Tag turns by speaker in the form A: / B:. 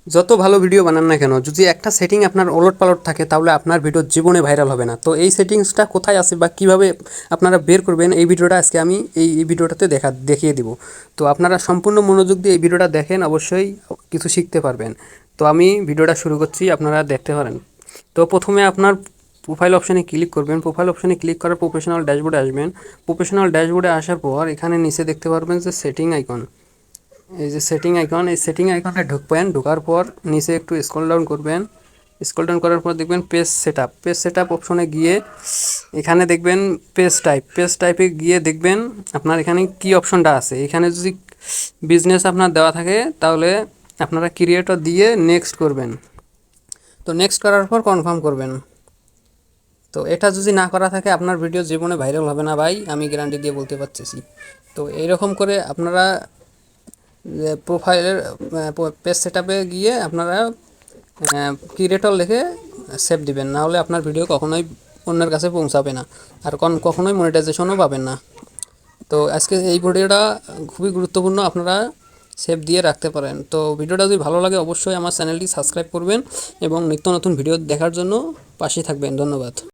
A: যত ভালো ভিডিও বানান না কেন, যদি একটা সেটিং আপনার ওলটপালট থাকে তাহলে আপনার ভিডিও জীবনে ভাইরাল হবে না। তো এই সেটিংসটা কোথায় আছে বা কীভাবে আপনারা বের করবেন, এই ভিডিওটা আজকে আমি এই ভিডিওটাতে দেখিয়ে দিব। তো আপনারা সম্পূর্ণ মনোযোগ দিয়ে এই ভিডিওটা দেখেন, অবশ্যই কিছু শিখতে পারবেন। তো আমি ভিডিওটা শুরু করছি, আপনারা দেখতে পারেন। তো প্রথমে আপনার প্রোফাইল অপশানে ক্লিক করবেন। প্রোফাইল অপশানে ক্লিক করার প্রফেশনাল ড্যাশবোর্ডে আসবেন। প্রফেশনাল ড্যাশবোর্ডে আসার পর এখানে নিচে দেখতে পারবেন যে সেটিং আইকন, এই যে সেটিং আইকন, এই সেটিং আইকনে ঢুকবেন। ঢোকার পর নিচে একটু স্ক্রল ডাউন করবেন। স্ক্রল ডাউন করার পর দেখবেন পেজ সেটআপ অপশনে গিয়ে এখানে দেখবেন পেজ টাইপে গিয়ে দেখবেন আপনার এখানে কি অপশনটা আছে। এখানে যদি বিজনেস আপনার দেওয়া থাকে তাহলে আপনারা ক্রিয়েটর দিয়ে নেক্সট করবেন। তো নেক্সট করার পর কনফার্ম করবেন। তো এটা যদি না করা থাকে আপনার ভিডিও জীবনে ভাইরাল হবে না ভাই, আমি গ্যারান্টি দিয়ে বলতে পারতেছি। তো এইরকম করে আপনারা প্রোফাইলের পেজ সেটআপে গিয়ে আপনারা ক্রিয়েটর লিখে সেভ দিবেন, না হলে আপনার ভিডিও কখনোই অন্যের কাছে পৌঁছাবে না, আর কখনোই মনিটাইজেশনও পাবেন না। তো আজকে এই ভিডিওটা খুবই গুরুত্বপূর্ণ, আপনারা সেভ দিয়ে রাখতে পারেন। তো ভিডিওটা যদি ভালো লাগে অবশ্যই আমার চ্যানেলটি সাবস্ক্রাইব করবেন এবং নিত্য নতুন ভিডিও দেখার জন্য পাশে থাকবেন। ধন্যবাদ।